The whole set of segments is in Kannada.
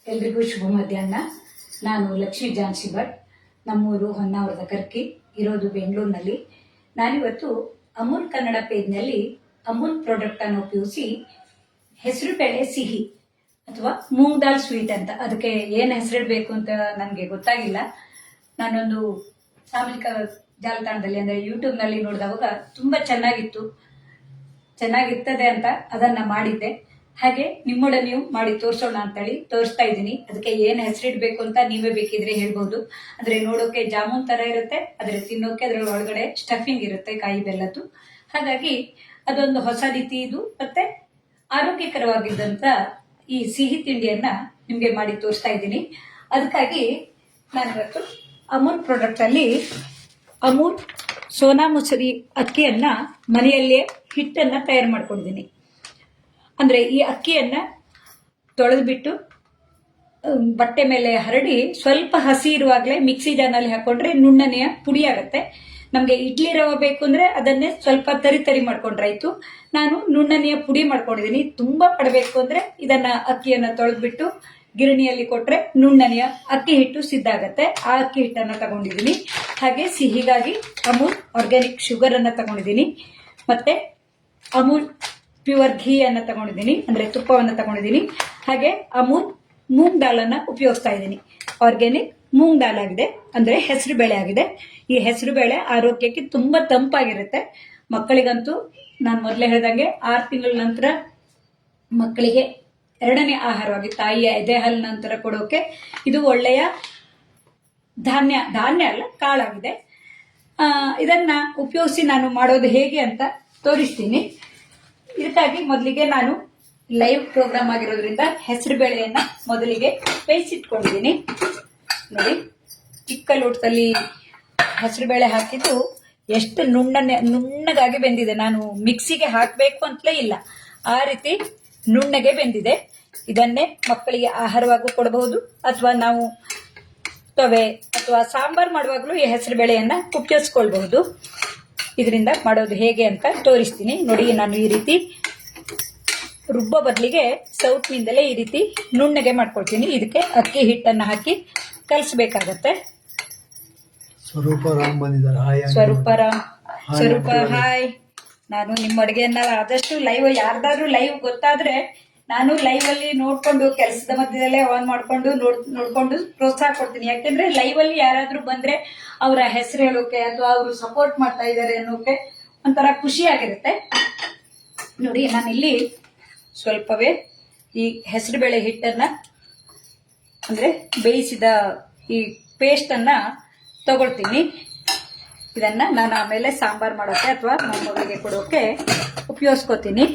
ಎಲ್ರಿಗೂ ಶುಭ ಮಧ್ಯಾಹ್ನ. ನಾನು ಲಕ್ಷ್ಮೀ ಜಾನ್ಸಿ ಭಟ್. ನಮ್ಮೂರು ಹೊನ್ನಾವರದ ಕರ್ಕಿ, ಇರೋದು ಬೆಂಗಳೂರಿನಲ್ಲಿ. ನಾನಿವತ್ತು ಅಮೂಲ್ ಕನ್ನಡ ಪೇಜ್ನಲ್ಲಿ ಅಮೂಲ್ ಪ್ರಾಡಕ್ಟ್ ಅನ್ನು ಉಪಯೋಗಿಸಿ ಹೆಸರುಬೇಳೆ ಸಿಹಿ ಅಥವಾ ಮೂಂಗ್ ದಾಲ್ ಸ್ವೀಟ್ ಅಂತ, ಅದಕ್ಕೆ ಏನು ಹೆಸರಿಡಬೇಕು ಅಂತ ನನಗೆ ಗೊತ್ತಾಗಿಲ್ಲ. ನಾನೊಂದು ಸಾಮಾಜಿಕ ಜಾಲತಾಣದಲ್ಲಿ ಅಂದರೆ ಯೂಟ್ಯೂಬ್ನಲ್ಲಿ ನೋಡಿದವಾಗ ತುಂಬ ಚೆನ್ನಾಗಿರ್ತದೆ ಅಂತ ಅದನ್ನ ಮಾಡಿದ್ದೆ. ಹಾಗೆ ನಿಮ್ಮೊಡನೆಯೂ ಮಾಡಿ ತೋರಿಸೋಣ ಅಂತೇಳಿ ತೋರಿಸ್ತಾ ಇದ್ದೀನಿ. ಅದಕ್ಕೆ ಏನು ಹೆಸರಿಡಬೇಕು ಅಂತ ನೀವೇ ಬೇಕಿದ್ರೆ ಹೇಳ್ಬೋದು. ಅಂದ್ರೆ ನೋಡೋಕೆ ಜಾಮೂನ್ ತರ ಇರುತ್ತೆ, ಆದ್ರೆ ತಿನ್ನೋಕೆ ಅದರ ಒಳಗಡೆ ಸ್ಟಫಿಂಗ್ ಇರುತ್ತೆ, ಕಾಯಿ ಬೆಲ್ಲದ್ದು. ಹಾಗಾಗಿ ಅದೊಂದು ಹೊಸ ರೀತಿ ಇದು, ಮತ್ತೆ ಆರೋಗ್ಯಕರವಾಗಿದ್ದಂತ ಈ ಸಿಹಿ ತಿಂಡಿಯನ್ನ ನಿಮ್ಗೆ ಮಾಡಿ ತೋರಿಸ್ತಾ ಇದ್ದೀನಿ. ಅದಕ್ಕಾಗಿ ನಾನಿವತ್ತು ಅಮೂಲ್ ಪ್ರಾಡಕ್ಟ್ ಅಲ್ಲಿ ಅಮೂಲ್ ಸೋನಾ ಮಸೂರಿ ಅಕ್ಕಿಯನ್ನ ಮನೆಯಲ್ಲೇ ಹಿಟ್ಟನ್ನ ತಯಾರು ಮಾಡ್ಕೊಂಡಿದ್ದೀನಿ. ಅಂದ್ರೆ ಈ ಅಕ್ಕಿಯನ್ನ ತೊಳೆದ್ಬಿಟ್ಟು ಬಟ್ಟೆ ಮೇಲೆ ಹರಡಿ ಸ್ವಲ್ಪ ಹಸಿ ಇರುವಾಗಲೇ ಮಿಕ್ಸಿ ಜಾರ್ನಲ್ಲಿ ಹಾಕೊಂಡ್ರೆ ನುಣ್ಣನೆಯ ಪುಡಿ ಆಗತ್ತೆ. ನಮ್ಗೆ ಇಡ್ಲಿ ರವೆ ಬೇಕು ಅಂದ್ರೆ ಅದನ್ನೇ ಸ್ವಲ್ಪ ತರಿ ಮಾಡ್ಕೊಂಡ್ರಾಯ್ತು. ನಾನು ನುಣ್ಣನೆಯ ಪುಡಿ ಮಾಡ್ಕೊಂಡಿದ್ದೀನಿ. ತುಂಬಾ ಪಡಬೇಕು ಅಂದ್ರೆ ಇದನ್ನ ಅಕ್ಕಿಯನ್ನ ತೊಳೆದ್ಬಿಟ್ಟು ಗಿರಣಿಯಲ್ಲಿ ಕೊಟ್ರೆ ನುಣ್ಣನೆಯ ಅಕ್ಕಿ ಹಿಟ್ಟು ಸಿದ್ಧ ಆಗತ್ತೆ. ಆ ಅಕ್ಕಿ ಹಿಟ್ಟನ್ನ ತಗೊಂಡಿದ್ದೀನಿ. ಹಾಗೆ ಸಿಹಿಗಾಗಿ ಅಮೂಲ್ ಆರ್ಗ್ಯಾನಿಕ್ ಶುಗರ್ ಅನ್ನ ತಗೊಂಡಿದ್ದೀನಿ. ಮತ್ತೆ ಅಮೂಲ್ ಪ್ಯೂರ್ ಘೀ ಅನ್ನ ತಗೊಂಡಿದ್ದೀನಿ, ಅಂದ್ರೆ ತುಪ್ಪವನ್ನು ತಗೊಂಡಿದ್ದೀನಿ. ಹಾಗೆ ಅಮೂಲ್ ಮೂಂಗ್ ದಾಲ್ ಅನ್ನ ಉಪಯೋಗಿಸ್ತಾ ಇದ್ದೀನಿ. ಆರ್ಗ್ಯಾನಿಕ್ ಮೂಂಗ್ ದಾಲ್ ಆಗಿದೆ, ಅಂದ್ರೆ ಹೆಸರು ಬೇಳೆ ಆಗಿದೆ. ಈ ಹೆಸರು ಬೇಳೆ ಆರೋಗ್ಯಕ್ಕೆ ತುಂಬಾ ತಂಪಾಗಿರುತ್ತೆ. ಮಕ್ಕಳಿಗಂತೂ ನಾನು ಮೊದಲೇ ಹೇಳ್ದಂಗೆ 6 ತಿಂಗಳ ನಂತರ ಮಕ್ಕಳಿಗೆ ಎರಡನೇ ಆಹಾರವಾಗಿ ತಾಯಿಯ ಎದೆ ಹಾಲಿನ ನಂತರ ಕೊಡೋಕೆ ಇದು ಒಳ್ಳೆಯ ಧಾನ್ಯ ಅಲ್ಲ, ಕಾಳಾಗಿದೆ. ಇದನ್ನ ಉಪಯೋಗಿಸಿ ನಾನು ಮಾಡೋದು ಹೇಗೆ ಅಂತ ತೋರಿಸ್ತೀನಿ. ಇದಕ್ಕಾಗಿ ಮೊದಲಿಗೆ ನಾನು ಲೈವ್ ಪ್ರೋಗ್ರಾಮ್ ಆಗಿರೋದ್ರಿಂದ ಹೆಸರು ಬೇಳೆಯನ್ನ ಮೊದಲಿಗೆ ಬೇಯಿಸಿಟ್ಕೊಂಡಿದ್ದೀನಿ. ನೋಡಿ, ಚಿಕ್ಕ ಲೋಟದಲ್ಲಿ ಹೆಸರು ಬೇಳೆ ಹಾಕಿದ್ದು ಎಷ್ಟು ನುಣ್ಣಗಾಗಿ ಬೆಂದಿದೆ. ನಾನು ಮಿಕ್ಸಿಗೆ ಹಾಕಬೇಕು ಅಂತಲೇ ಇಲ್ಲ, ಆ ರೀತಿ ನುಣ್ಣಗೆ ಬೆಂದಿದೆ. ಇದನ್ನೇ ಮಕ್ಕಳಿಗೆ ಆಹಾರವಾಗೂ ಕೊಡಬಹುದು, ಅಥವಾ ನಾವು ತವೆ ಅಥವಾ ಸಾಂಬಾರ್ ಮಾಡುವಾಗಲೂ ಈ ಹೆಸರು ಬೇಳೆಯನ್ನ ಉಪಯೋಗಿಸ್ಕೊಳ್ಬಹುದು. ಇದರಿಂದ ಮಾಡೋದು ಹೇಗೆ ಅಂತ ತೋರಿಸ್ತೀನಿ. ನೋಡಿ, ನಾನು ಈ ರೀತಿ ರುಬ್ಬೋ ಬದಲಿಗೆ ಸೌಟ್ನಿಂದಲೇ ಈ ರೀತಿ ನುಣ್ಣಗೆ ಮಾಡ್ಕೊಳ್ತೀನಿ. ಇದಕ್ಕೆ ಅಕ್ಕಿ ಹಿಟ್ಟನ್ನು ಹಾಕಿ ಕಲಿಸ್ಬೇಕಾಗತ್ತೆ. ಸ್ವರೂಪ ಹಾಯ್. ನಾನು ನಿಮ್ಮ ಅಡುಗೆಯನ್ನ ಆದಷ್ಟು ಲೈವ್, ಯಾರ್ದಾದ್ರೂ ಲೈವ್ ಗೊತ್ತಾದ್ರೆ ನಾನು ಲೈವ್ ಅಲ್ಲಿ ನೋಡ್ಕೊಂಡು ಕೆಲಸದ ಮಧ್ಯದಲ್ಲೇ ಆನ್ ಮಾಡ್ಕೊಂಡು ನೋಡ್ಕೊಂಡು ಪ್ರೋತ್ಸಾಹ ಕೊಡ್ತೀನಿ. ಯಾಕೆಂದ್ರೆ ಲೈವ್ ಅಲ್ಲಿ ಯಾರಾದ್ರೂ ಬಂದ್ರೆ ಅವರ ಹೆಸರು ಹೇಳೋಕೆ ಅಥವಾ ಅವರು ಸಪೋರ್ಟ್ ಮಾಡ್ತಾ ಇದ್ದಾರೆ ಅನ್ನೋಕೆ ಒಂಥರ ಖುಷಿ ಆಗಿರುತ್ತೆ. ನೋಡಿ, ನಾನಿಲ್ಲಿ ಸ್ವಲ್ಪವೇ ಈ ಹೆಸರುಬೇಳೆ ಹಿಟ್ಟನ್ನ, ಅಂದ್ರೆ ಬೇಯಿಸಿದ ಈ ಪೇಸ್ಟ್ ಅನ್ನ ತಗೊಳ್ತೀನಿ. ಇದನ್ನ ನಾನು ಆಮೇಲೆ ಸಾಂಬಾರ್ ಮಾಡೋಕೆ ಅಥವಾ ಮೊಮ್ಮಗಳಿಗೆ ಕೊಡೋಕೆ ಉಪಯೋಗಿಸ್ಕೋತೀನಿ.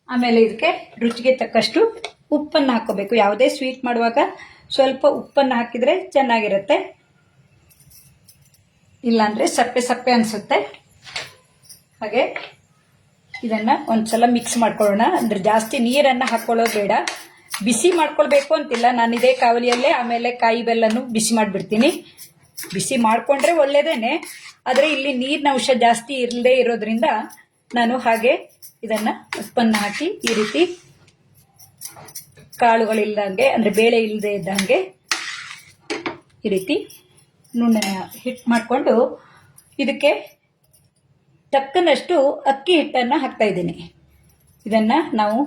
ಆಮೇಲೆ ಇದಕ್ಕೆ ರುಚಿಗೆ ತಕ್ಕಷ್ಟು ಉಪ್ಪನ್ನು ಹಾಕೋಬೇಕು. ಯಾವುದೇ ಸ್ವೀಟ್ ಮಾಡುವಾಗ ಸ್ವಲ್ಪ ಉಪ್ಪನ್ನು ಹಾಕಿದ್ರೆ ಚೆನ್ನಾಗಿರುತ್ತೆ, ಇಲ್ಲಾಂದ್ರೆ ಸಪ್ಪೆ ಅನ್ಸುತ್ತೆ. ಹಾಗೆ ಇದನ್ನ ಒಂದ್ಸಲ ಮಿಕ್ಸ್ ಮಾಡ್ಕೊಳ್ಳೋಣ. ಅಂದ್ರೆ ಜಾಸ್ತಿ ನೀರನ್ನ ಹಾಕೊಳ್ಳೋದು ಬೇಡ, ಬಿಸಿ ಮಾಡ್ಕೊಳ್ಬೇಕು ಅಂತಿಲ್ಲ. ನಾನು ಇದೇ ಕಾವಲಿಯಲ್ಲೇ ಆಮೇಲೆ ಕಾಯಿ ಬೆಲ್ಲನು ಬಿಸಿ ಮಾಡಿಬಿಡ್ತೀನಿ. ಬಿಸಿ ಮಾಡ್ಕೊಂಡ್ರೆ ಒಳ್ಳೇದೇನೆ, ಆದ್ರೆ ಇಲ್ಲಿ ನೀರಿನ ಅಂಶ ಜಾಸ್ತಿ ಇರದೇ ಇರೋದ್ರಿಂದ ನಾನು ಹಾಗೆ ಇದನ್ನ ಉಪ್ಪನ್ನ ಹಾಕಿ ಈ ರೀತಿ ಕಾಳುಗಳಿಲ್ದಂಗೆ, ಅಂದ್ರೆ ಬೇಳೆ ಇಲ್ಲದೆ ಇದ್ದಂಗೆ ಈ ರೀತಿ ನುಣ್ಣನೆ ಹಿಟ್ಟು ಮಾಡಿಕೊಂಡು ಇದಕ್ಕೆ ತಕ್ಕನಷ್ಟು ಅಕ್ಕಿ ಹಿಟ್ಟನ್ನ ಹಾಕ್ತಾ ಇದ್ದೀನಿ. ಇದನ್ನ ನಾವು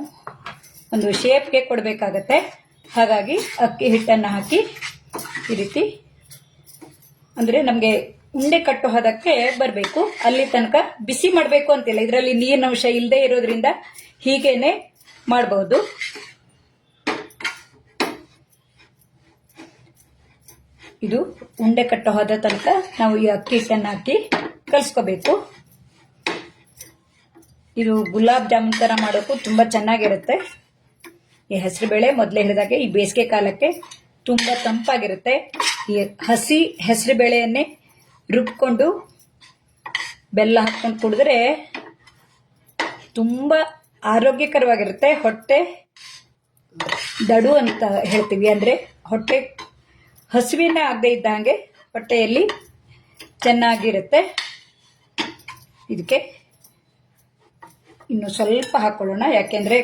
ಒಂದು ಶೇಪ್ಗೆ ಕೊಡಬೇಕಾಗತ್ತೆ. ಹಾಗಾಗಿ ಅಕ್ಕಿ ಹಿಟ್ಟನ್ನ ಹಾಕಿ ಈ ರೀತಿ, ಅಂದ್ರೆ ನಮಗೆ ಉಂಡೆ ಕಟ್ಟೋ ಹದಕ್ಕೆ ಬರಬೇಕು. ಅಲ್ಲಿ ತನಕ ಬಿಸಿ ಮಾಡಬೇಕು ಅಂತಿಲ್ಲ. ಇದರಲ್ಲಿ ನೀರಿನ ಅಂಶ ಇಲ್ಲದೆ ಇರೋದ್ರಿಂದ ಹೀಗೇನೆ ಮಾಡಬಹುದು. ಇದು ಉಂಡೆ ಕಟ್ಟೋ ಹದ ತನಕ ನಾವು ಈ ಅಕ್ಕಿ ಹಿಟ್ಟನ್ನು ಹಾಕಿ ಕಲಿಸ್ಕೋಬೇಕು. ಇದು ಗುಲಾಬ್ ಜಾಮೂನ್ ತರ ಮಾಡೋಕ್ಕೂ ತುಂಬಾ ಚೆನ್ನಾಗಿರುತ್ತೆ. ಈ ಹೆಸರು ಬೇಳೆ ಮೊದಲೇ ಹೇಳಿದಾಗೆ ಈ ಬೇಸಿಗೆ ಕಾಲಕ್ಕೆ ತುಂಬಾ ತಂಪಾಗಿರುತ್ತೆ. ಈ ಹಸಿ ಹೆಸರು ಬೇಳೆಯನ್ನೇ ರುಬ್ಕೊಂಡು ಬೆಲ್ಲ ಹಾಕೊಂಡು ಕುಡಿದ್ರೆ ತುಂಬಾ ಆರೋಗ್ಯಕರವಾಗಿರುತ್ತೆ. ಹೊಟ್ಟೆ ದಡು ಅಂತ ಹೇಳ್ತೀವಿ, ಅಂದ್ರೆ ಹೊಟ್ಟೆ ಹಸುವಿನ ಆಗದೆ ಇದ್ದಂಗೆ ಹೊಟ್ಟೆಯಲ್ಲಿ ಚೆನ್ನಾಗಿರುತ್ತೆ. ಇದಕ್ಕೆ ಇನ್ನು ಸ್ವಲ್ಪ ಹಾಕೊಳ್ಳೋಣ, ಯಾಕೆಂದರೆ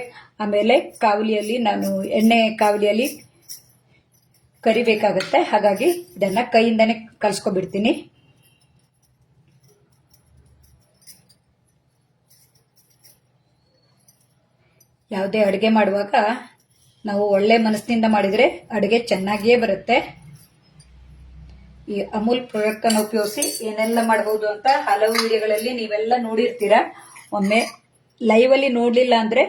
ಆಮೇಲೆ ಕಾವಲಿಯಲ್ಲಿ ನಾನು ಎಣ್ಣೆ ಕಾವಲಿಯಲ್ಲಿ ಕರಿಬೇಕಾಗತ್ತೆ. ಹಾಗಾಗಿ ಇದನ್ನು ಕೈಯಿಂದನೇ ಕಲಿಸ್ಕೊಬಿಡ್ತೀನಿ. ಯಾವುದೇ ಅಡುಗೆ ಮಾಡುವಾಗ ನಾವು ಒಳ್ಳೆ ಮನಸ್ಸಿನಿಂದ ಮಾಡಿದರೆ ಅಡುಗೆ ಚೆನ್ನಾಗಿಯೇ ಬರುತ್ತೆ. ಈ ಅಮೂಲ್ ಪ್ರಾಡಕ್ಟನ್ನು ಉಪಯೋಗಿಸಿ ಏನೆಲ್ಲ ಮಾಡಬಹುದು ಅಂತ ಹಲವು ವಿಡಿಯೋಗಳಲ್ಲಿ ನೀವೆಲ್ಲ ನೋಡಿರ್ತೀರಾ. ಒಮ್ಮೆ ಲೈವಲ್ಲಿ ನೋಡಲಿಲ್ಲ ಅಂದರೆ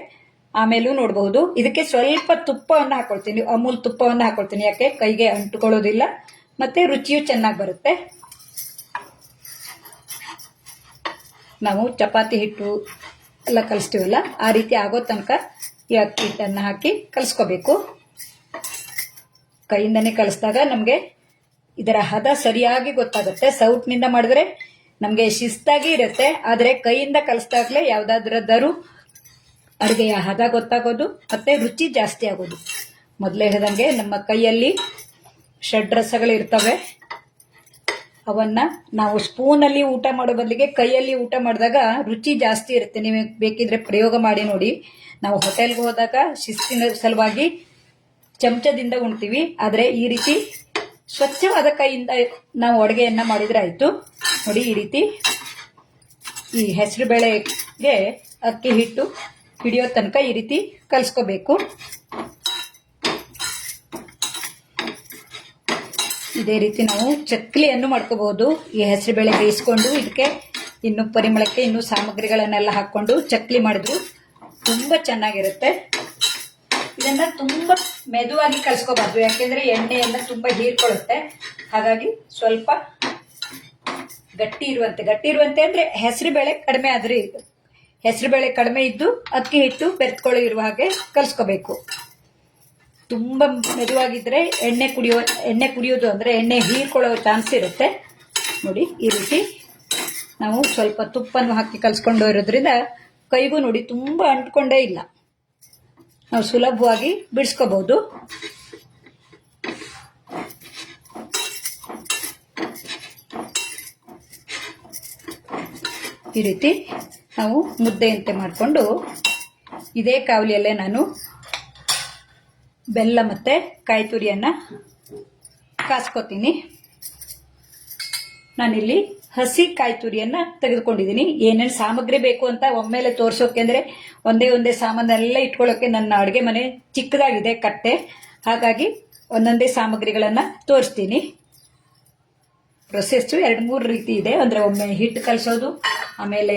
ಆಮೇಲೂ ನೋಡಬಹುದು. ಇದಕ್ಕೆ ಸ್ವಲ್ಪ ತುಪ್ಪವನ್ನು ಹಾಕೊಳ್ತೀನಿ, ಅಮೂಲ್ ತುಪ್ಪವನ್ನು ಹಾಕೊಳ್ತೀನಿ. ಯಾಕೆ ಕೈಗೆ ಅಂಟುಕೊಳ್ಳೋದಿಲ್ಲ ಮತ್ತು ರುಚಿಯೂ ಚೆನ್ನಾಗಿ ಬರುತ್ತೆ. ನಾವು ಚಪಾತಿ ಹಿಟ್ಟು ಎಲ್ಲ ಕಲಿಸ್ತೀವಲ್ಲ, ಆ ರೀತಿ ಆಗೋ ತನಕ ಈ ಅಕ್ಕಿ ಹಿಟ್ಟನ್ನು ಹಾಕಿ ಕಲಿಸ್ಕೋಬೇಕು. ಕೈಯಿಂದನೇ ಕಲಿಸಿದಾಗ ನಮಗೆ ಇದರ ಹದ ಸರಿಯಾಗಿ ಗೊತ್ತಾಗುತ್ತೆ. ಸೌಟ್ನಿಂದ ಮಾಡಿದ್ರೆ ನಮಗೆ ಶಿಸ್ತಾಗಿ ಇರುತ್ತೆ, ಆದರೆ ಕೈಯಿಂದ ಕಲಿಸಿದಾಗಲೇ ಯಾವುದಾದ್ರದ್ದಾರು ಅಡುಗೆಯ ಹದ ಗೊತ್ತಾಗೋದು ಮತ್ತು ರುಚಿ ಜಾಸ್ತಿ ಆಗೋದು. ಮೊದಲೇ ಹೇಳಿದಂಗೆ ನಮ್ಮ ಕೈಯಲ್ಲಿ ಷಡ್ರಸಗಳಿರ್ತವೆ. ಅವನ್ನು ನಾವು ಸ್ಪೂನಲ್ಲಿ ಊಟ ಮಾಡೋ ಬದಲಿಗೆ ಕೈಯಲ್ಲಿ ಊಟ ಮಾಡಿದಾಗ ರುಚಿ ಜಾಸ್ತಿ ಇರುತ್ತೆ. ನೀವು ಬೇಕಿದ್ರೆ ಪ್ರಯೋಗ ಮಾಡಿ ನೋಡಿ. ನಾವು ಹೋಟೆಲ್ಗೆ ಹೋದಾಗ ಶಿಸ್ತಿನ ಸಲುವಾಗಿ ಚಮಚದಿಂದ ಉಣ್ತೀವಿ, ಆದರೆ ಈ ರೀತಿ ಸ್ವಚ್ಛವಾದ ಕೈಯಿಂದ ನಾವು ಅಡುಗೆಯನ್ನು ಮಾಡಿದರೆ ಆಯಿತು. ನೋಡಿ, ಈ ರೀತಿ ಈ ಹೆಸರು ಬೇಳೆಗೆ ಅಕ್ಕಿ ಹಿಟ್ಟು ಹಿಡಿಯೋ ತನಕ ಈ ರೀತಿ ಕಲಿಸ್ಕೋಬೇಕು. ಇದೇ ರೀತಿ ನಾವು ಚಕ್ಲಿಯನ್ನು ಮಾಡ್ಕೋಬಹುದು. ಈ ಹೆಸರು ಬೇಳೆ ಬೇಯಿಸ್ಕೊಂಡು ಇದಕ್ಕೆ ಇನ್ನು ಪರಿಮಳಕ್ಕೆ ಇನ್ನೂ ಸಾಮಗ್ರಿಗಳನ್ನೆಲ್ಲ ಹಾಕ್ಕೊಂಡು ಚಕ್ಲಿ ಮಾಡಿದ್ರು ತುಂಬ ಚೆನ್ನಾಗಿರುತ್ತೆ. ಇದನ್ನು ತುಂಬ ಮೆದುವಾಗಿ ಕಲಿಸ್ಕೋಬಾರ್ದು, ಯಾಕೆಂದರೆ ಎಣ್ಣೆಯನ್ನು ತುಂಬ ಹೀರ್ಕೊಳ್ಳುತ್ತೆ. ಹಾಗಾಗಿ ಸ್ವಲ್ಪ ಗಟ್ಟಿ ಇರುವಂತೆ ಅಂದರೆ ಹೆಸರುಬೇಳೆ ಕಡಿಮೆ ಆದರೆ, ಹೆಸರುಬೇಳೆ ಕಡಿಮೆ ಇದ್ದು ಅಕ್ಕಿ ಹಿಟ್ಟು ಬೆರೆತ್ಕೊಳ್ಳೋ ಇರುವ ಹಾಗೆ ಕಲಿಸ್ಕೋಬೇಕು. ತುಂಬ ಮೆದುವಾಗಿದ್ದರೆ ಎಣ್ಣೆ ಕುಡಿಯೋದು ಅಂದರೆ ಎಣ್ಣೆ ಹೀರ್ಕೊಳ್ಳೋ ಚಾನ್ಸ್ ಇರುತ್ತೆ. ನೋಡಿ, ಈ ರೀತಿ ನಾವು ಸ್ವಲ್ಪ ತುಪ್ಪನ್ನು ಹಾಕಿ ಕಲಿಸ್ಕೊಂಡು ಇರೋದ್ರಿಂದ ಕೈಗೂ ನೋಡಿ ತುಂಬ ಅಂಟ್ಕೊಂಡೇ ಇಲ್ಲ, ನಾವು ಸುಲಭವಾಗಿ ಬಿಡಿಸ್ಕೋಬಹುದು. ಈ ರೀತಿ ನಾವು ಮುದ್ದೆಯಂತೆ ಮಾಡಿಕೊಂಡು ಇದೇ ಕಾವಲಿಯಲ್ಲೇ ನಾನು ಬೆಲ್ಲ ಮತ್ತು ಕಾಯಿ ತುರಿಯನ್ನು ಕಾಸ್ಕೋತೀನಿ. ನಾನಿಲ್ಲಿ ಹಸಿ ಕಾಯಿ ತುರಿಯನ್ನು ತೆಗೆದುಕೊಂಡಿದ್ದೀನಿ. ಏನೇನು ಸಾಮಗ್ರಿ ಬೇಕು ಅಂತ ಒಮ್ಮೆಲೆ ತೋರಿಸೋಕೆ ಅಂದರೆ ಒಂದೇ ಸಾಮಾನೆಲ್ಲ ಇಟ್ಕೊಳ್ಳೋಕೆ ನನ್ನ ಅಡುಗೆ ಮನೆ ಚಿಕ್ಕದಾಗಿದೆ, ಕಟ್ಟೆ. ಹಾಗಾಗಿ ಒಂದೊಂದೇ ಸಾಮಗ್ರಿಗಳನ್ನು ತೋರಿಸ್ತೀನಿ. ಪ್ರೊಸೆಸ್ಸು 2-3 ರೀತಿ ಇದೆ. ಅಂದರೆ ಒಮ್ಮೆ ಹಿಟ್ಟು ಕಲಿಸೋದು, ಆಮೇಲೆ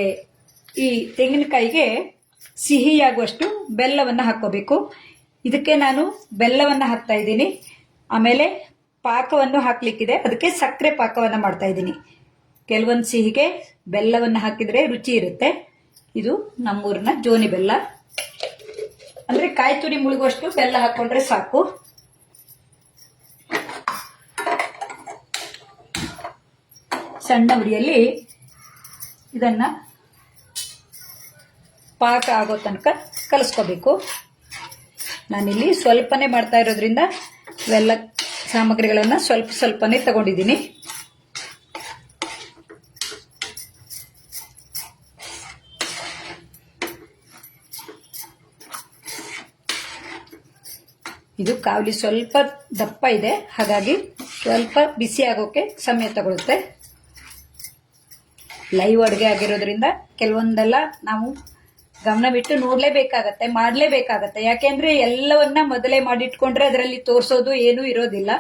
ಈ ತೆಂಗಿನಕಾಯಿಗೆ ಸಿಹಿಯಾಗುವಷ್ಟು ಬೆಲ್ಲವನ್ನು ಹಾಕ್ಕೋಬೇಕು. ಇದಕ್ಕೆ ನಾನು ಬೆಲ್ಲವನ್ನು ಹಾಕ್ತಾ ಇದ್ದೀನಿ. ಆಮೇಲೆ ಪಾಕವನ್ನು ಹಾಕ್ಲಿಕ್ಕಿದೆ, ಅದಕ್ಕೆ ಸಕ್ಕರೆ ಪಾಕವನ್ನು ಮಾಡ್ತಾ ಇದ್ದೀನಿ. ಕೆಲವೊಂದು ಸಿಹಿಗೆ ಬೆಲ್ಲವನ್ನು ಹಾಕಿದರೆ ರುಚಿ ಇರುತ್ತೆ. ಇದು ನಮ್ಮೂರಿನ ಜೋನಿ ಬೆಲ್ಲ. ಅಂದರೆ ಕಾಯಿ ತುರಿ ಮುಳುಗುವಷ್ಟು ಬೆಲ್ಲ ಹಾಕ್ಕೊಂಡ್ರೆ ಸಾಕು. ಸಣ್ಣ ಉರಿಯಲ್ಲಿ ಇದನ್ನು ಪಾಕ ಆಗೋ ತನಕ ಕಲಿಸ್ಕೋಬೇಕು. ನಾನಿಲ್ಲಿ ಸ್ವಲ್ಪನೇ ಮಾಡ್ತಾ ಇರೋದ್ರಿಂದ ಇವೆಲ್ಲ ಸಾಮಗ್ರಿಗಳನ್ನು ಸ್ವಲ್ಪನೇ ತಗೊಂಡಿದ್ದೀನಿ. ಇದು ಕಾವಲಿ ಸ್ವಲ್ಪ ದಪ್ಪ ಇದೆ, ಹಾಗಾಗಿ ಸ್ವಲ್ಪ ಬಿಸಿ ಆಗೋಕೆ ಸಮಯ ತಗೊಳುತ್ತೆ. ಲೈವ್ ಅಡುಗೆ ಆಗಿರೋದ್ರಿಂದ ಕೆಲವೊಂದೆಲ್ಲ ನಾವು ಗಮನವಿಟ್ಟು ನೋಡಲೇಬೇಕಾಗತ್ತೆ, ಮಾಡಲೇಬೇಕಾಗತ್ತೆ. ಯಾಕೆಂದರೆ ಎಲ್ಲವನ್ನ ಮೊದಲೇ ಮಾಡಿಟ್ಕೊಂಡ್ರೆ ಅದರಲ್ಲಿ ತೋರಿಸೋದು ಏನೂ ಇರೋದಿಲ್ಲ.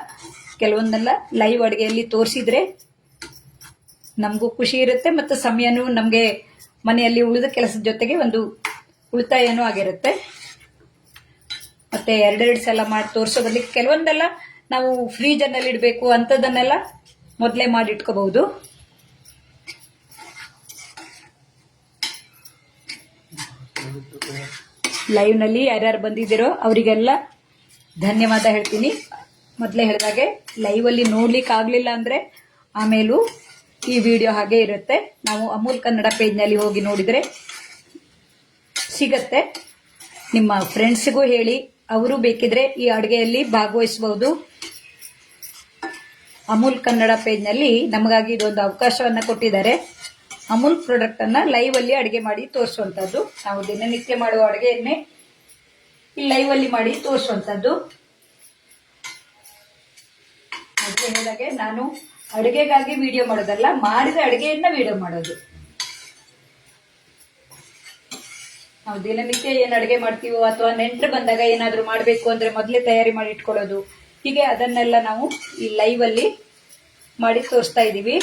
ಕೆಲವೊಂದೆಲ್ಲ ಲೈವ್ ಅಡುಗೆಯಲ್ಲಿ ತೋರಿಸಿದ್ರೆ ನಮಗೂ ಖುಷಿ ಇರುತ್ತೆ ಮತ್ತು ಸಮಯನೂ ನಮಗೆ ಮನೆಯಲ್ಲಿ ಉಳಿದ ಕೆಲಸದ ಜೊತೆಗೆ ಒಂದು ಉಳಿತಾಯನೂ ಆಗಿರುತ್ತೆ. ಮತ್ತು 2 ಸಲ ಮಾಡಿ ತೋರಿಸೋ ಬದಲಿಗೆ ಕೆಲವೊಂದೆಲ್ಲ ನಾವು ಫ್ರೀಜರ್ನಲ್ಲಿ ಇಡಬೇಕು ಅಂಥದ್ದನ್ನೆಲ್ಲ ಮೊದಲೇ ಮಾಡಿಟ್ಕೋಬಹುದು. ಲೈವ್ನಲ್ಲಿ ಯಾರ್ಯಾರು ಬಂದಿದ್ದೀರೋ ಅವರಿಗೆಲ್ಲ ಧನ್ಯವಾದ ಹೇಳ್ತೀನಿ. ಮೊದಲೇ ಹೇಳಿದಾಗೆ ಲೈವಲ್ಲಿ ನೋಡ್ಲಿಕ್ಕೆ ಆಗಲಿಲ್ಲ ಅಂದರೆ ಆಮೇಲೂ ಈ ವಿಡಿಯೋ ಹಾಗೆ ಇರುತ್ತೆ. ನಾವು ಅಮೂಲ್ ಕನ್ನಡ ಪೇಜ್ನಲ್ಲಿ ಹೋಗಿ ನೋಡಿದರೆ ಸಿಗತ್ತೆ. ನಿಮ್ಮ ಫ್ರೆಂಡ್ಸಿಗೂ ಹೇಳಿ, ಅವರು ಬೇಕಿದ್ರೆ ಈ ಅಡುಗೆಯಲ್ಲಿ ಭಾಗವಹಿಸಬಹುದು. ಅಮೂಲ್ ಕನ್ನಡ ಪೇಜ್ನಲ್ಲಿ ನಮಗಾಗಿ ಇದೊಂದು ಅವಕಾಶವನ್ನು ಕೊಟ್ಟಿದ್ದಾರೆ. ಅಮೂಲ್ ಪ್ರಾಡಕ್ಟ್ ಅನ್ನ ಲೈವ್ ಅಲ್ಲಿ ಅಡಿಗೆ ಮಾಡಿ ತೋರಿಸುವಂತದ್ದು. ನಾವು ದಿನನಿತ್ಯ ಮಾಡುವ ಅಡಿಗೆಯನ್ನೇ ಈ ಲೈವ್ ಅಲ್ಲಿ ಮಾಡಿ ತೋರಿಸುವಂತದ್ದು. ಮೊದಲೇ ಹೇಳಿದಾಗೆ ನಾನು ಅಡುಗೆಗಾಗಿ ವಿಡಿಯೋ ಮಾಡೋದಲ್ಲ, ಮಾಡಿದ ಅಡುಗೆಯನ್ನ ವಿಡಿಯೋ ಮಾಡೋದು. ನಾವು ದಿನನಿತ್ಯ ಏನ್ ಅಡುಗೆ ಮಾಡ್ತೀವೋ ಅಥವಾ ನೆಂಟರು ಬಂದಾಗ ಏನಾದ್ರೂ ಮಾಡ್ಬೇಕು ಅಂದ್ರೆ ಮೊದಲೇ ತಯಾರಿ ಮಾಡಿ ಇಟ್ಕೊಳ್ಳೋದು, ಹೀಗೆ ಅದನ್ನೆಲ್ಲ ನಾವು ಈ ಲೈವ್ ಅಲ್ಲಿ ಮಾಡಿ ತೋರಿಸ್ತಾ ಇದೀವಿ.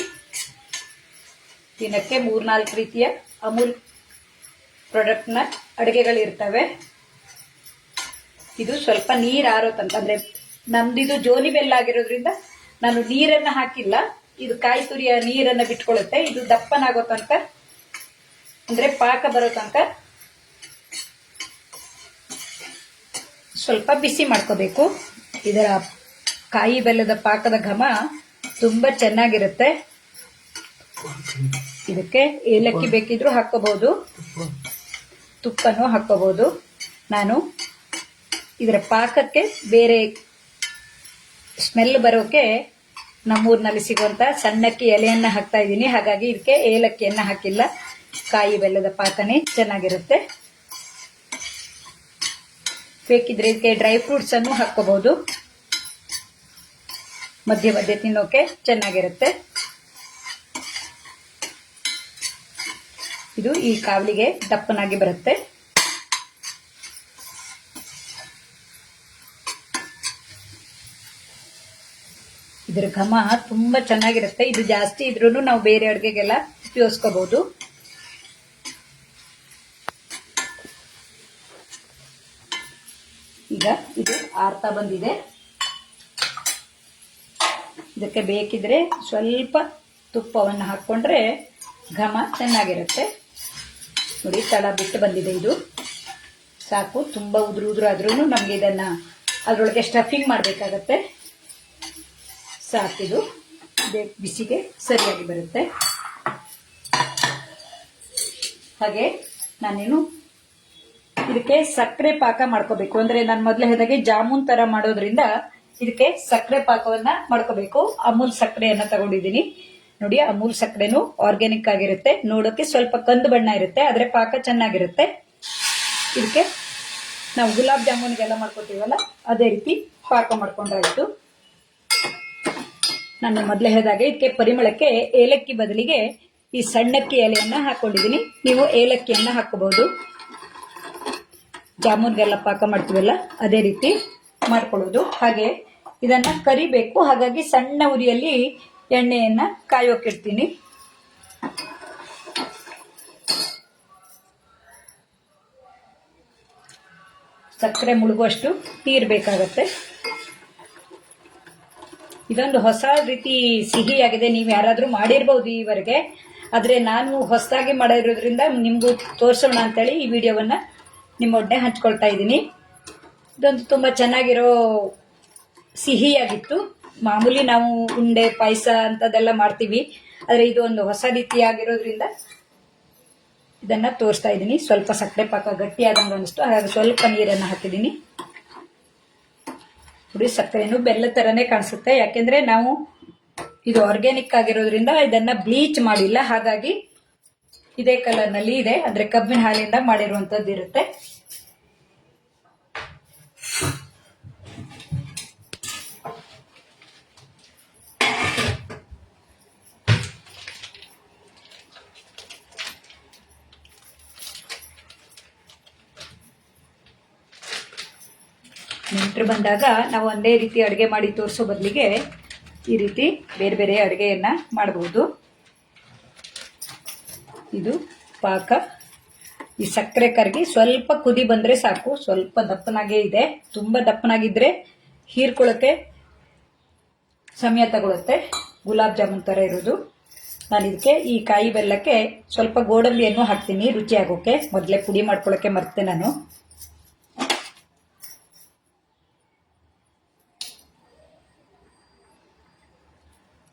ದಿನಕ್ಕೆ 3-4 ರೀತಿಯ ಅಮೂಲ್ ಪ್ರಾಡಕ್ಟ್ ನ ಅಡುಗೆಗಳಿರ್ತವೆ. ಇದು ಸ್ವಲ್ಪ ನೀರು ಆರೋ ತನಕ, ಅಂದ್ರೆ ನಮ್ದಿದು ಜೋನಿ ಬೆಲ್ಲ ಆಗಿರೋದ್ರಿಂದ ನಾನು ನೀರನ್ನ ಹಾಕಿಲ್ಲ. ಇದು ಕಾಯಿ ತುರಿಯ ನೀರನ್ನ ಬಿಟ್ಕೊಳ್ಳುತ್ತೆ. ಇದು ದಪ್ಪನಾಗೋ ತನಕ, ಅಂದ್ರೆ ಪಾಕ ಬರೋ ತನಕ ಸ್ವಲ್ಪ ಬಿಸಿ ಮಾಡ್ಕೋಬೇಕು. ಇದರ ಕಾಯಿ ಬೆಲ್ಲದ ಪಾಕದ ಘಮ ತುಂಬಾ ಚೆನ್ನಾಗಿರುತ್ತೆ. ಇದಕ್ಕೆ ಏಲಕ್ಕಿ ಬೇಕಿದ್ರೂ ಹಾಕೋಬಹುದು, ತುಪ್ಪನೂ ಹಾಕೋಬಹುದು. ನಾನು ಇದರ ಪಾಕಕ್ಕೆ ಬೇರೆ ಸ್ಮೆಲ್ ಬರೋಕೆ ನಮ್ಮೂರಿನಲ್ಲಿ ಸಿಗುವಂತ ಸಣ್ಣಕ್ಕಿ ಎಲೆಯನ್ನ ಹಾಕ್ತಾ ಇದ್ದೀನಿ. ಹಾಗಾಗಿ ಇದಕ್ಕೆ ಏಲಕ್ಕಿಯನ್ನ ಹಾಕಿಲ್ಲ. ಕಾಯಿ ಬೆಲ್ಲದ ಪಾಕನೇ ಚೆನ್ನಾಗಿರುತ್ತೆ. ಬೇಕಿದ್ರೆ ಇದಕ್ಕೆ ಡ್ರೈ ಫ್ರೂಟ್ಸ್ ಅನ್ನು ಹಾಕೋಬಹುದು. ಮಧ್ಯೆ ಮಧ್ಯೆ ತಿನ್ನೋಕೆ ಚೆನ್ನಾಗಿರುತ್ತೆ. ಇದು ಈ ಕಾವಲಿಗೆ ದಪ್ಪನಾಗಿ ಬರುತ್ತೆ. ಇದರ ಘಮ ತುಂಬಾ ಚೆನ್ನಾಗಿರುತ್ತೆ. ಇದು ಜಾಸ್ತಿ ಇದ್ರೂ ನಾವು ಬೇರೆ ಅಡುಗೆಗೆಲ್ಲ ಉಪಯೋಗಿಸ್ಕೋಬಹುದು. ಈಗ ಇದು ಆರ್ತಾ ಬಂದಿದೆ. ಇದಕ್ಕೆ ಬೇಕಿದ್ರೆ ಸ್ವಲ್ಪ ತುಪ್ಪವನ್ನು ಹಾಕೊಂಡ್ರೆ ಘಮ ಚೆನ್ನಾಗಿರುತ್ತೆ. ನೋಡಿ, ತಳ ಬಿಟ್ಟು ಬಂದಿದೆ. ಇದು ಸಾಕು. ತುಂಬಾ ಉದುರು ಆದ್ರೂ ನಮ್ಗೆ ಇದನ್ನ ಅದರೊಳಗೆ ಸ್ಟಫಿಂಗ್ ಮಾಡಬೇಕಾಗತ್ತೆ. ಸಾಕಿದು ಬಿಸಿಗೆ ಸರಿಯಾಗಿ ಬರುತ್ತೆ. ಹಾಗೆ ನಾನೇನು ಇದಕ್ಕೆ ಸಕ್ಕರೆ ಪಾಕ ಮಾಡ್ಕೋಬೇಕು. ಅಂದ್ರೆ ನಾನು ಮೊದಲೇ ಹೇಳಿದಾಗೆ ಜಾಮೂನ್ ತರ ಮಾಡೋದ್ರಿಂದ ಇದಕ್ಕೆ ಸಕ್ಕರೆ ಪಾಕವನ್ನ ಮಾಡ್ಕೋಬೇಕು. ಅಮೂಲ್ ಸಕ್ಕರೆಯನ್ನ ತಗೊಂಡಿದ್ದೀನಿ. ನೋಡಿ, ಅಮೂಲ್ ಸಕ್ಕರೆನು ಆರ್ಗ್ಯಾನಿಕ್ ಆಗಿರುತ್ತೆ. ನೋಡೋಕೆ ಸ್ವಲ್ಪ ಕಂದು ಬಣ್ಣ ಇರುತ್ತೆ, ಆದ್ರೆ ಪಾಕ ಚೆನ್ನಾಗಿರುತ್ತೆ. ಇದಕ್ಕೆ ನಾವು ಗುಲಾಬ್ ಜಾಮೂನ್ಗೆಲ್ಲ ಮಾಡ್ಕೊತೀವಲ್ಲ, ಅದೇ ರೀತಿ ಪಾಕ ಮಾಡ್ಕೊಂಡ್ರಾಯ್ತು. ನಾನು ಮೊದಲೇ ಹೇಳಿದಾಗೆ ಇದಕ್ಕೆ ಪರಿಮಳಕ್ಕೆ ಏಲಕ್ಕಿ ಬದಲಿಗೆ ಈ ಸಣ್ಣಕ್ಕಿ ಎಲೆಯನ್ನ ಹಾಕೊಂಡಿದ್ದೀನಿ. ನೀವು ಏಲಕ್ಕಿಯನ್ನ ಹಾಕೋಬಹುದು. ಜಾಮೂನ್ಗೆಲ್ಲ ಪಾಕ ಮಾಡ್ತೀವಲ್ಲ, ಅದೇ ರೀತಿ ಮಾಡ್ಕೊಳ್ಳೋದು. ಹಾಗೆ ಇದನ್ನ ಕರಿಬೇಕು. ಹಾಗಾಗಿ ಸಣ್ಣ ಉರಿಯಲ್ಲಿ ಎಣ್ಣೆಯನ್ನ ಕಾಯೋಕಿಡ್ತೀನಿ. ಸಕ್ಕರೆ ಮುಳುಗುವಷ್ಟು ನೀರು ಬೇಕಾಗತ್ತೆ. ಇದೊಂದು ಹೊಸ ರೀತಿ ಸಿಹಿಯಾಗಿದೆ. ನೀವು ಯಾರಾದ್ರೂ ಮಾಡಿರ್ಬಹುದು ಈವರೆಗೆ, ಆದ್ರೆ ನಾನು ಹೊಸದಾಗಿ ಮಾಡಿರೋದ್ರಿಂದ ನಿಮ್ಗೂ ತೋರಿಸೋಣ ಅಂತೇಳಿ ಈ ವಿಡಿಯೋವನ್ನ ನಿಮ್ಮೊಡನೆ ಹಂಚ್ಕೊಳ್ತಾ ಇದ್ದೀನಿ. ಇದೊಂದು ತುಂಬಾ ಚೆನ್ನಾಗಿರೋ ಸಿಹಿಯಾಗಿತ್ತು. ಮಾಮೂಲಿ ನಾವು ಉಂಡೆ, ಪಾಯಸ ಅಂತದೆಲ್ಲ ಮಾಡ್ತೀವಿ, ಆದ್ರೆ ಇದು ಒಂದು ಹೊಸ ರೀತಿಯಾಗಿರೋದ್ರಿಂದ ಇದನ್ನ ತೋರಿಸ್ತಾ ಇದ್ದೀನಿ. ಸ್ವಲ್ಪ ಸಕ್ಕರೆ ಪಾಕ ಗಟ್ಟಿಯಾದಂಗ ಅನಿಸ್ತು, ಹಾಗಾಗಿ ಸ್ವಲ್ಪ ನೀರನ್ನ ಹಾಕಿದ್ದೀನಿ. ನೋಡಿ, ಸಕ್ಕರೆನು ಬೆಲ್ಲ ತರನೇ ಕಾಣಿಸುತ್ತೆ. ಯಾಕೆಂದ್ರೆ ನಾವು ಇದು ಆರ್ಗ್ಯಾನಿಕ್ ಆಗಿರೋದ್ರಿಂದ ಇದನ್ನ ಬ್ಲೀಚ್ ಮಾಡಿಲ್ಲ. ಹಾಗಾಗಿ ಇದೇ ಕಲರ್ ನಲ್ಲಿ ಇದೆ. ಅಂದ್ರೆ ಕಬ್ಬಿನ ಹಾಲಿಂದ ಮಾಡಿರುವಂತದ್ದು ಇರುತ್ತೆ. ನೆಂಟರು ಬಂದಾಗ ನಾವು ಒಂದೇ ರೀತಿ ಅಡುಗೆ ಮಾಡಿ ತೋರಿಸೋ ಬದಲಿಗೆ ಈ ರೀತಿ ಬೇರೆ ಬೇರೆ ಅಡುಗೆಯನ್ನ ಮಾಡಬಹುದು. ಇದು ಪಾಕ. ಈ ಸಕ್ಕರೆ ಕರಗಿ ಸ್ವಲ್ಪ ಕುದಿ ಬಂದ್ರೆ ಸಾಕು. ಸ್ವಲ್ಪ ದಪ್ಪನಾಗೇ ಇದೆ. ತುಂಬಾ ದಪ್ಪನಾಗಿದ್ರೆ ಹೀರ್ಕೊಳ್ಳೋಕೆ ಸಮಯ ತಗೊಳುತ್ತೆ. ಗುಲಾಬ್ ಜಾಮೂನ್ ತರ ಇರೋದು. ನಾನು ಇದಕ್ಕೆ ಈ ಕಾಯಿ ಬೆಲ್ಲಕ್ಕೆ ಸ್ವಲ್ಪ ಗೋಡಂಬಿಯನ್ನು ಹಾಕ್ತೀನಿ ರುಚಿ ಆಗೋಕೆ. ಮೊದಲೇ ಪುಡಿ ಮಾಡ್ಕೊಳ್ಳೋಕೆ ಮರ್ತೆ ನಾನು.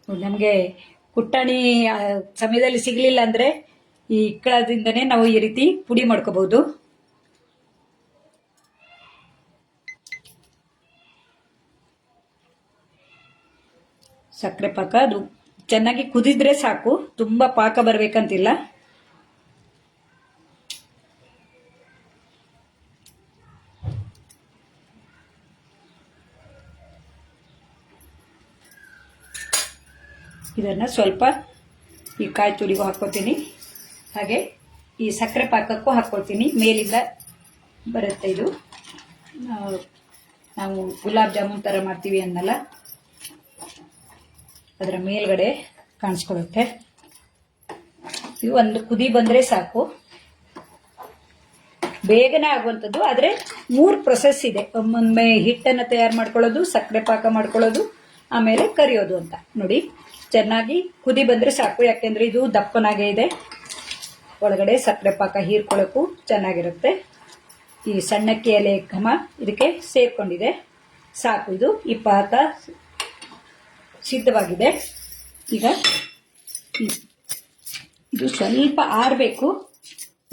ನಮಗೆ ಪುಟಾಣಿ ಸಮಯದಲ್ಲಿ ಸಿಗ್ಲಿಲ್ಲ ಅಂದ್ರೆ ಈ ಇಕ್ಕಳದಿಂದನೇ ನಾವು ಈ ರೀತಿ ಪುಡಿ ಮಾಡ್ಕೋಬಹುದು. ಸಕ್ಕರೆ ಪಾಕ ಅದು ಚೆನ್ನಾಗಿ ಕುದಿದ್ರೆ ಸಾಕು, ತುಂಬ ಪಾಕ ಬರಬೇಕಂತಿಲ್ಲ. ಇದನ್ನು ಸ್ವಲ್ಪ ಈ ಕಾಯಿ ತುರಿಗೂ ಹಾಕ್ಕೊತೀನಿ, ಹಾಗೆ ಈ ಸಕ್ಕರೆ ಪಾಕಕ್ಕೂ ಹಾಕ್ಕೊಳ್ತೀನಿ. ಮೇಲಿಂದ ಬರುತ್ತೆ ಇದು, ನಾವು ಗುಲಾಬ್ ಜಾಮೂನ್ ಥರ ಮಾಡ್ತೀವಿ ಅನ್ನಲ್ಲ, ಅದರ ಮೇಲ್ಗಡೆ ಕಾಣಿಸ್ಕೊಳ್ಳುತ್ತೆ. ಇದು ಒಂದು ಕುದಿ ಬಂದರೆ ಸಾಕು, ಬೇಗನೆ ಆಗುವಂಥದ್ದು. ಆದರೆ 3 ಪ್ರೊಸೆಸ್ ಇದೆ. ಒಮ್ಮೊಮ್ಮೆ ಹಿಟ್ಟನ್ನು ತಯಾರು ಮಾಡ್ಕೊಳ್ಳೋದು, ಸಕ್ಕರೆ ಪಾಕ ಮಾಡ್ಕೊಳ್ಳೋದು, ಆಮೇಲೆ ಕರಿಯೋದು ಅಂತ. ನೋಡಿ, ಚೆನ್ನಾಗಿ ಕುದಿ ಬಂದರೆ ಸಾಕು, ಯಾಕೆಂದರೆ ಇದು ದಪ್ಪನಾಗೇ ಇದೆ. ಒಳಗಡೆ ಸಕ್ಕರೆ ಪಾಕ ಹೀರ್ಕೊಳ್ಳೋಕ್ಕೂ ಚೆನ್ನಾಗಿರುತ್ತೆ. ಈ ಸಣ್ಣಕ್ಕಿ ಎಲೆ ಘಮ ಇದಕ್ಕೆ ಸೇರ್ಕೊಂಡಿದೆ, ಸಾಕು. ಈ ಪಾಕ ಸಿದ್ಧವಾಗಿದೆ. ಈಗ ಇದು ಸ್ವಲ್ಪ ಆರಬೇಕು,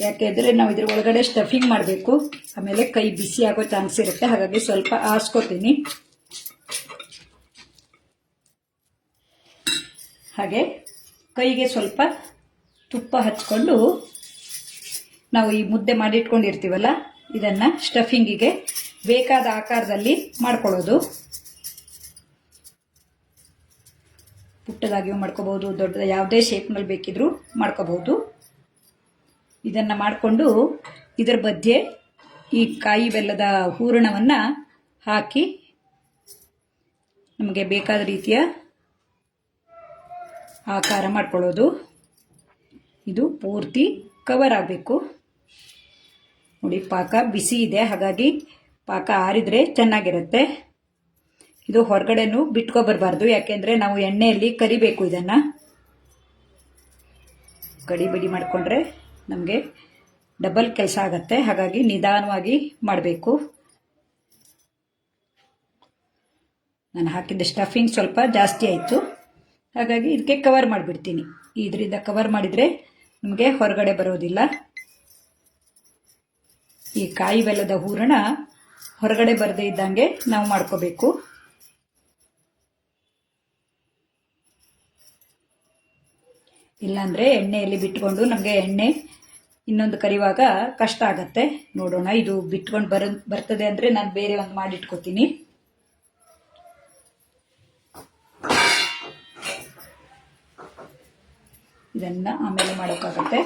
ಯಾಕೆಂದರೆ ನಾವು ಇದ್ರ ಒಳಗಡೆ ಸ್ಟಫಿಂಗ್ ಮಾಡಬೇಕು, ಆಮೇಲೆ ಕೈ ಬಿಸಿ ಆಗೋ ಚಾನ್ಸ್ ಇರುತ್ತೆ. ಹಾಗಾಗಿ ಸ್ವಲ್ಪ ಆರಿಸ್ಕೊತೀನಿ. ಹಾಗೆ ಕೈಗೆ ಸ್ವಲ್ಪ ತುಪ್ಪ ಹಚ್ಕೊಂಡು ನಾವು ಈ ಮುದ್ದೆ ಮಾಡಿ ಇಟ್ಕೊಂಡಿರ್ತೀವಲ್ಲ, ಇದನ್ನು ಸ್ಟಫಿಂಗಿಗೆ ಬೇಕಾದ ಆಕಾರದಲ್ಲಿ ಮಾಡ್ಕೊಳ್ಳೋದು. ಪುಟ್ಟದಾಗಿಯೂ ಮಾಡ್ಕೋಬಹುದು, ದೊಡ್ಡದ ಯಾವುದೇ ಶೇಪ್ನಲ್ಲಿ ಬೇಕಿದ್ರೂ ಮಾಡ್ಕೋಬಹುದು. ಇದನ್ನು ಮಾಡಿಕೊಂಡು ಇದರ ಮಧ್ಯೆ ಈ ಕಾಯಿ ಬೆಲ್ಲದ ಹೂರಣವನ್ನು ಹಾಕಿ ನಮಗೆ ಬೇಕಾದ ರೀತಿಯ ಆಕಾರ ಮಾಡ್ಕೊಳ್ಳೋದು. ಇದು ಪೂರ್ತಿ ಕವರ್ ಆಗಬೇಕು. ನೋಡಿ, ಪಾಕ ಬಿಸಿ ಇದೆ, ಹಾಗಾಗಿ ಪಾಕ ಆರಿದ್ರೆ ಚೆನ್ನಾಗಿರುತ್ತೆ. ಇದು ಹೊರಗಡೆನೂ ಬಿಟ್ಕೊಬರ್ಬಾರ್ದು, ಯಾಕೆಂದರೆ ನಾವು ಎಣ್ಣೆಯಲ್ಲಿ ಕರಿಬೇಕು. ಇದನ್ನು ಗಡಿಬಿಡಿ ಮಾಡಿಕೊಂಡ್ರೆ ನಮಗೆ ಡಬಲ್ ಕೆಲಸ ಆಗುತ್ತೆ. ಹಾಗಾಗಿ ನಿಧಾನವಾಗಿ ಮಾಡಬೇಕು. ನಾನು ಹಾಕಿದ್ದ ಸ್ಟಫಿಂಗ್ ಸ್ವಲ್ಪ ಜಾಸ್ತಿ ಆಯಿತು, ಹಾಗಾಗಿ ಇದಕ್ಕೆ ಕವರ್ ಮಾಡಿಬಿಡ್ತೀನಿ. ಇದರಿಂದ ಕವರ್ ಮಾಡಿದರೆ ನಮಗೆ ಹೊರಗಡೆ ಬರೋದಿಲ್ಲ. ಈ ಕಾಯಿ ಬೆಲ್ಲದ ಹೂರಣ ಹೊರಗಡೆ ಬರದೇ ಇದ್ದಂಗೆ ನಾವು ಮಾಡ್ಕೋಬೇಕು. ಇಲ್ಲಾಂದರೆ ಎಣ್ಣೆಯಲ್ಲಿ ಬಿಟ್ಕೊಂಡು ನಮಗೆ ಎಣ್ಣೆ ಇನ್ನೊಂದು ಕರಿವಾಗ ಕಷ್ಟ ಆಗತ್ತೆ. ನೋಡೋಣ, ಇದು ಬಿಟ್ಕೊಂಡು ಬರ್ತದೆ ಅಂದರೆ ನಾನು ಬೇರೆ ಒಂದು ಮಾಡಿಟ್ಕೋತೀನಿ. ಇದನ್ನು ಆಮೇಲೆ ಮಾಡೋಕ್ಕಾಗತ್ತೆ.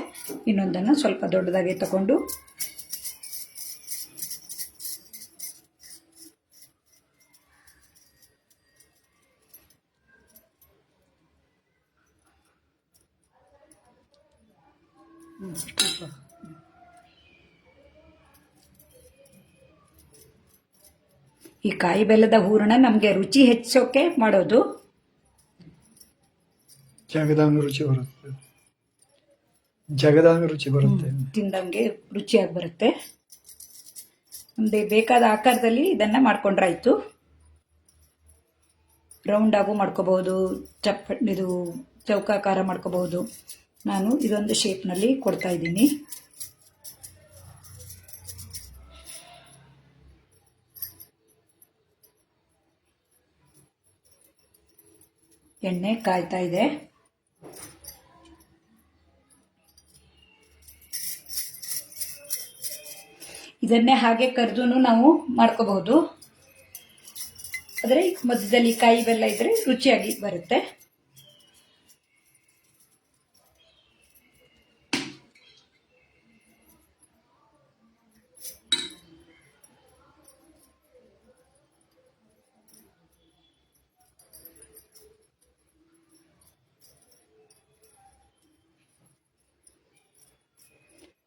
ಇನ್ನೊಂದನ್ನು ಸ್ವಲ್ಪ ದೊಡ್ಡದಾಗಿ ತಗೊಂಡು ಈ ಕಾಯಿ ಬೆಲ್ಲದ ಹೂರಣ ನಮಗೆ ರುಚಿ ಹೆಚ್ಚೋಕೆ ಮಾಡೋದು. ಜಗದಾಂಗ ರುಚಿ ಬರುತ್ತೆ, ತಿಂದಂಗೆ ರುಚಿಯಾಗಿ ಬರುತ್ತೆ. ನಮಗೆ ಬೇಕಾದ ಆಕಾರದಲ್ಲಿ ಇದನ್ನ ಮಾಡ್ಕೊಂಡ್ರಾಯ್ತು. ರೌಂಡ್ ಆಗು ಮಾಡ್ಕೋಬಹುದು, ಇದು ಚೌಕಾಕಾರ ಮಾಡ್ಕೋಬಹುದು. ನಾನು ಇದೊಂದು ಶೇಪ್ನಲ್ಲಿ ಕೊಡ್ತಾ ಇದ್ದೀನಿ. ಎಣ್ಣೆ ಕಾಯ್ತಾ ಇದೆ. ಇದನ್ನೇ ಹಾಗೆ ಕರೆದು ನಾವು ಮಾಡ್ಕೋಬಹುದು. ಆದರೆ ಮಧ್ಯದಲ್ಲಿ ಕಾಯಿ ಬೆಲ್ಲ ಇದ್ರೆ ರುಚಿಯಾಗಿ ಬರುತ್ತೆ.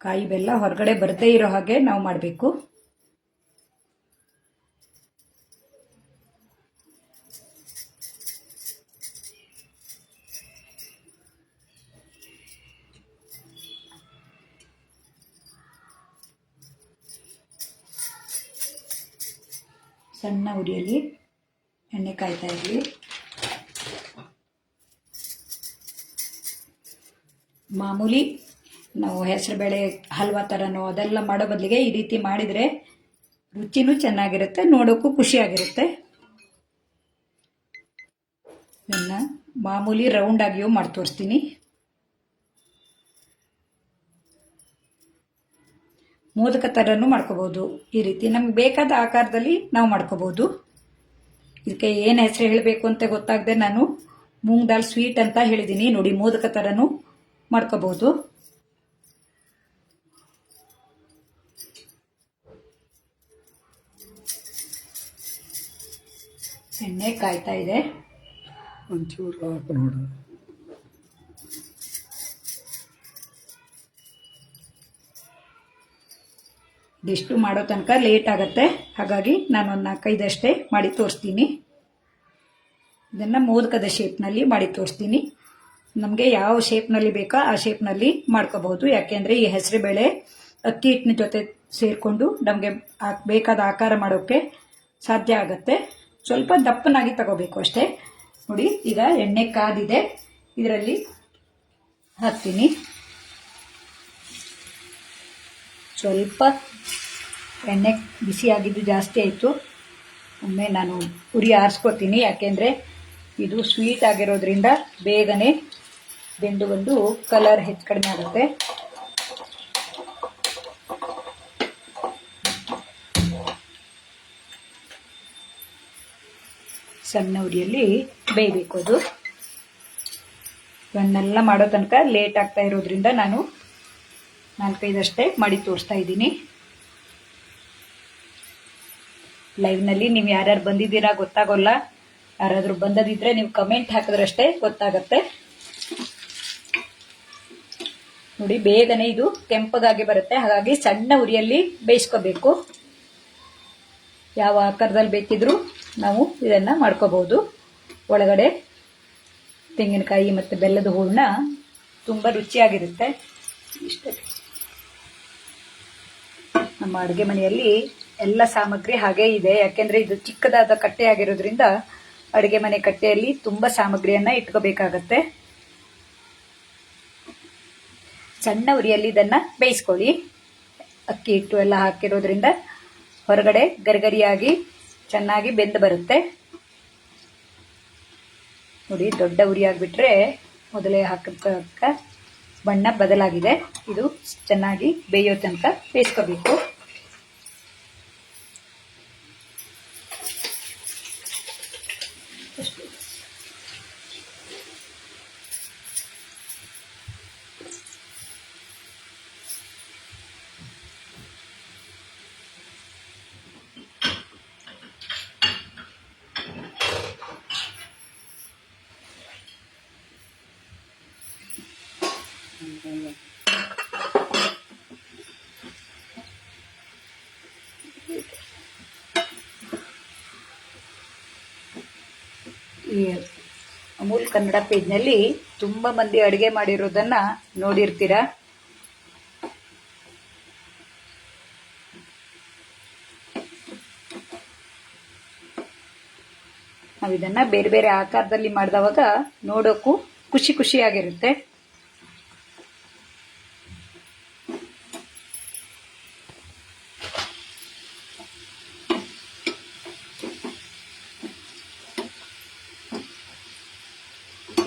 ಕಾಯಿ ಬೆಲ್ಲ ಹೊರಗಡೆ ಬರದೇ ಇರೋ ಹಾಗೆ ನಾವು ಮಾಡಬೇಕು. ಸಣ್ಣ ಉರಿಯಲ್ಲಿ ಎಣ್ಣೆ ಕಾಯ್ತಾ ಇರಲಿ. ಮಾಮೂಲಿ ನಾವು ಹೆಸರುಬೇಳೆ ಹಲ್ವಾ ಥರನೋ ಅದೆಲ್ಲ ಮಾಡೋ ಬದಲಿಗೆ ಈ ರೀತಿ ಮಾಡಿದರೆ ರುಚಿನೂ ಚೆನ್ನಾಗಿರುತ್ತೆ, ನೋಡೋಕ್ಕೂ ಖುಷಿಯಾಗಿರುತ್ತೆ. ಇದನ್ನು ಮಾಮೂಲಿ ರೌಂಡ್ ಆಗಿಯೂ ಮಾಡಿ ತೋರಿಸ್ತೀನಿ. ಮೋದಕ ಥರನೂ ಮಾಡ್ಕೋಬಹುದು. ಈ ರೀತಿ ನಮ್ಗೆ ಬೇಕಾದ ಆಕಾರದಲ್ಲಿ ನಾವು ಮಾಡ್ಕೋಬಹುದು. ಇದಕ್ಕೆ ಏನು ಹೆಸರು ಹೇಳಬೇಕು ಅಂತ ಗೊತ್ತಾಗದೆ ನಾನು ಮೂಂಗ್ ದಾಲ್ ಸ್ವೀಟ್ ಅಂತ ಹೇಳಿದ್ದೀನಿ. ನೋಡಿ, ಮೋದಕ ಥರನೂ ಮಾಡ್ಕೋಬಹುದು. ಎಣ್ಣೆ ಕಾಯ್ತಾ ಇದೆ. ಒಂಚೂರು ಹಾಕು ನೋಡು. ಇದಿಷ್ಟು ಮಾಡೋ ತನಕ ಲೇಟ್ ಆಗುತ್ತೆ. ಹಾಗಾಗಿ ನಾನು ಒಂದು 4-5 ಅಷ್ಟೇ ಮಾಡಿ ತೋರಿಸ್ತೀನಿ. ಇದನ್ನು ಮೋದಕದ ಶೇಪ್ನಲ್ಲಿ ಮಾಡಿ ತೋರಿಸ್ತೀನಿ. ನಮಗೆ ಯಾವ ಶೇಪ್ನಲ್ಲಿ ಬೇಕೋ ಆ ಶೇಪ್ನಲ್ಲಿ ಮಾಡ್ಕೋಬಹುದು. ಯಾಕೆಂದರೆ ಈ ಹೆಸರುಬೇಳೆ ಅಕ್ಕಿ ಹಿಟ್ಟಿನ ಜೊತೆ ಸೇರಿಕೊಂಡು ನಮಗೆ ಬೇಕಾದ ಆಕಾರ ಮಾಡೋಕ್ಕೆ ಸಾಧ್ಯ ಆಗುತ್ತೆ. ಸ್ವಲ್ಪ ದಪ್ಪನಾಗಿ ತಗೋಬೇಕು ಅಷ್ಟೇ. ನೋಡಿ, ಈಗ ಎಣ್ಣೆ ಕಾದಿದೆ. ಇದರಲ್ಲಿ ಹಾಕ್ತೀನಿ. ಸ್ವಲ್ಪ ಎಣ್ಣೆ ಬಿಸಿಯಾಗಿದ್ದು ಜಾಸ್ತಿ ಆಯಿತು. ಒಮ್ಮೆ ನಾನು ಉರಿ ಆರಿಸ್ಕೊತೀನಿ. ಯಾಕೆಂದರೆ ಇದು ಸ್ವೀಟ್ ಆಗಿರೋದ್ರಿಂದ ಬೇಗನೆ ಬೆಂದು ಬಂದು ಕಲರ್ ಹೆಚ್ಚು ಕಡಿಮೆ ಆಗುತ್ತೆ. ಸಣ್ಣ ಉರಿಯಲ್ಲಿ ಬೇಯಬೇಕು ಅದು. ಇವನ್ನೆಲ್ಲ ಮಾಡೋ ತನಕ ಲೇಟ್ ಆಗ್ತಾ ಇರೋದ್ರಿಂದ ನಾನು 4-5 ಅಷ್ಟೇ ಮಾಡಿ ತೋರಿಸ್ತಾ ಇದ್ದೀನಿ. ಲೈವ್ನಲ್ಲಿ ನೀವು ಯಾರ್ಯಾರು ಬಂದಿದ್ದೀರಾ ಗೊತ್ತಾಗೋಲ್ಲ. ಯಾರಾದರೂ ಬಂದದಿದ್ರೆ ನೀವು ಕಮೆಂಟ್ ಹಾಕಿದ್ರಷ್ಟೇ ಗೊತ್ತಾಗತ್ತೆ. ನೋಡಿ, ಬೇಗನೆ ಇದು ಕೆಂಪಗಾಗಿ ಬರುತ್ತೆ. ಹಾಗಾಗಿ ಸಣ್ಣ ಉರಿಯಲ್ಲಿ ಬೇಯಿಸ್ಕೋಬೇಕು. ಯಾವ ಆಕಾರದಲ್ಲಿ ಬೇಕಿದ್ರೂ ನಾವು ಇದನ್ನು ಮಾಡ್ಕೋಬಹುದು. ಒಳಗಡೆ ತೆಂಗಿನಕಾಯಿ ಮತ್ತು ಬೆಲ್ಲದ ಹೂರಣ ತುಂಬ ರುಚಿಯಾಗಿರುತ್ತೆ. ಇಷ್ಟೇ. ನಮ್ಮ ಅಡುಗೆ ಮನೆಯಲ್ಲಿ ಎಲ್ಲ ಸಾಮಗ್ರಿ ಹಾಗೇ ಇದೆ. ಯಾಕೆಂದರೆ ಇದು ಚಿಕ್ಕದಾದ ಕಟ್ಟೆ ಆಗಿರೋದ್ರಿಂದ ಅಡುಗೆ ಮನೆ ಕಟ್ಟೆಯಲ್ಲಿ ತುಂಬ ಸಾಮಗ್ರಿಯನ್ನು ಇಟ್ಕೋಬೇಕಾಗತ್ತೆ. ಸಣ್ಣ ಉರಿಯಲ್ಲಿ ಇದನ್ನು ಬೇಯಿಸ್ಕೊಳ್ಳಿ. ಅಕ್ಕಿ ಹಿಟ್ಟು ಎಲ್ಲ ಹಾಕಿರೋದ್ರಿಂದ ಹೊರಗಡೆ ಗರಿಗರಿಯಾಗಿ ಚೆನ್ನಾಗಿ ಬೆಂದು ಬರುತ್ತೆ. ನೋಡಿ, ದೊಡ್ಡ ಉರಿ ಆಗಿಬಿಟ್ರೆ ಮೊದಲೇ ಹಾಕಕ್ಕ ಬಣ್ಣ ಬದಲಾಗಿದೆ. ಇದು ಚೆನ್ನಾಗಿ ಬೇಯೋ ತನಕ ಬೇಯಿಸ್ಕೋಬೇಕು. ಈ ಅಮೂಲ್ ಕನ್ನಡ ಪೇಜ್ನಲ್ಲಿ ತುಂಬ ಮಂದಿ ಅಡುಗೆ ಮಾಡಿರೋದನ್ನ ನೋಡಿರ್ತೀರಾ. ನಾವು ಇದನ್ನ ಬೇರೆ ಬೇರೆ ಆಕಾರದಲ್ಲಿ ಮಾಡಿದವಾಗ ನೋಡೋಕ್ಕೂ ಖುಷಿ ಖುಷಿಯಾಗಿರುತ್ತೆ.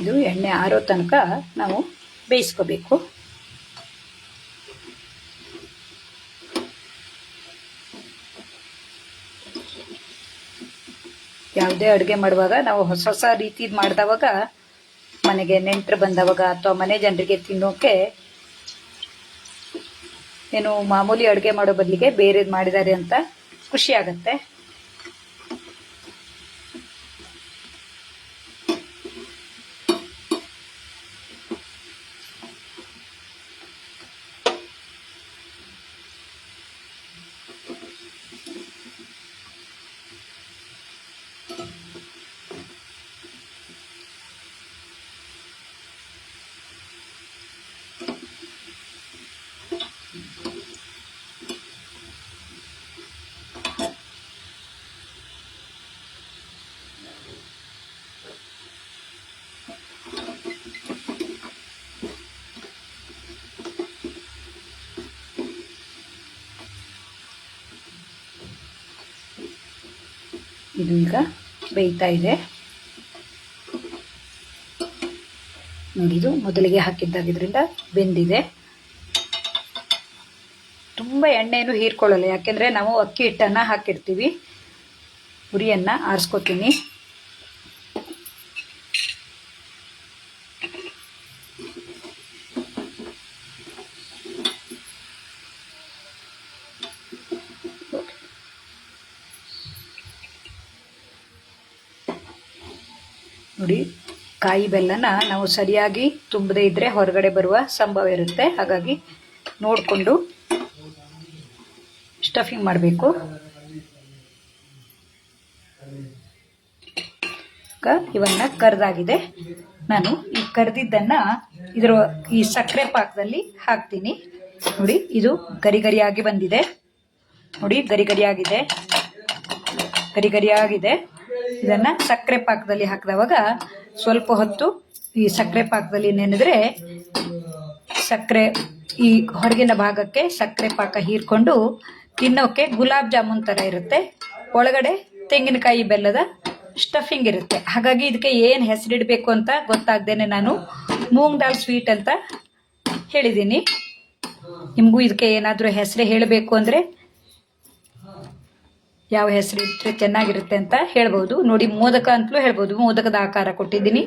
ಇದು ಎಣ್ಣೆ ಆರೋ ತನಕ ನಾವು ಬೇಯಿಸ್ಕೋಬೇಕು. ಯಾವುದೇ ಅಡುಗೆ ಮಾಡುವಾಗ ನಾವು ಹೊಸ ಹೊಸ ರೀತಿ ಮಾಡಿದವಾಗ ಮನೆಗೆ ನೆಂಟರು ಬಂದವಾಗ ಅಥವಾ ಮನೆ ಜನರಿಗೆ ತಿನ್ನೋಕೆ ಏನು ಮಾಮೂಲಿ ಅಡುಗೆ ಮಾಡೋ ಬದಲಿಗೆ ಬೇರೆದು ಮಾಡಿದ್ದಾರೆ ಅಂತ ಖುಷಿ ಆಗತ್ತೆ. ಇದು ಈಗ ಬೇಯ್ತಾ ಇದೆ. ನೋಡಿ, ಇದು ಮೊದಲಿಗೆ ಹಾಕಿದ್ದಾಗಿದ್ದರಿಂದ ಬೆಂದಿದೆ. ತುಂಬ ಎಣ್ಣೆಯನ್ನು ಹೀರ್ಕೊಳ್ಳಲ್ಲ, ಯಾಕೆಂದರೆ ನಾವು ಅಕ್ಕಿ ಹಿಟ್ಟನ್ನು ಹಾಕಿರ್ತೀವಿ. ಉರಿಯನ್ನು ಆರಿಸ್ಕೊತೀನಿ. ನೋಡಿ, ಕಾಯಿ ಬೆಲ್ಲನ ನಾವು ಸರಿಯಾಗಿ ತುಂಬದೇ ಇದ್ದರೆ ಹೊರಗಡೆ ಬರುವ ಸಂಭವ ಇರುತ್ತೆ. ಹಾಗಾಗಿ ನೋಡಿಕೊಂಡು ಸ್ಟಫಿಂಗ್ ಮಾಡಬೇಕು. ಇವನ್ನ ಕರ್ದಾಗಿದೆ. ನಾನು ಈ ಕರ್ದಿದ್ದನ್ನು ಈ ಸಕ್ಕರೆ ಪಾಕದಲ್ಲಿ ಹಾಕ್ತೀನಿ. ನೋಡಿ, ಇದು ಗರಿ ಗರಿಯಾಗಿ ಬಂದಿದೆ. ನೋಡಿ, ಗರಿ ಗರಿಯಾಗಿದೆ. ಇದನ್ನು ಸಕ್ಕರೆ ಪಾಕದಲ್ಲಿ ಹಾಕಿದವಾಗ ಸ್ವಲ್ಪ ಹೊತ್ತು ಈ ಸಕ್ಕರೆ ಪಾಕದಲ್ಲಿ ನೆನೆದ್ರೆ ಸಕ್ಕರೆ ಈ ಹೊರಗಿನ ಭಾಗಕ್ಕೆ ಸಕ್ಕರೆ ಪಾಕ ಹೀರ್ಕೊಂಡು ತಿನ್ನೋಕೆ ಗುಲಾಬ್ ಜಾಮೂನ್ ಥರ ಇರುತ್ತೆ. ಒಳಗಡೆ ತೆಂಗಿನಕಾಯಿ ಬೆಲ್ಲದ ಸ್ಟಫಿಂಗ್ ಇರುತ್ತೆ. ಹಾಗಾಗಿ ಇದಕ್ಕೆ ಏನು ಹೆಸರಿಡಬೇಕು ಅಂತ ಗೊತ್ತಾಗ್ದೇನೆ ನಾನು ಮೂಂಗ್ ದಾಲ್ ಸ್ವೀಟ್ ಅಂತ ಹೇಳಿದ್ದೀನಿ. ನಿಮಗೂ ಇದಕ್ಕೆ ಏನಾದರೂ ಹೆಸರು ಹೇಳಬೇಕು ಅಂದರೆ ಯಾವ ಹೆಸರು ಇಟ್ಟರೆ ಚೆನ್ನಾಗಿರುತ್ತೆ ಅಂತ ಹೇಳ್ಬೋದು. ನೋಡಿ, ಮೋದಕ ಅಂತಲೂ ಹೇಳ್ಬೋದು. ಮೋದಕದ ಆಕಾರ ಕೊಟ್ಟಿದ್ದೀನಿ.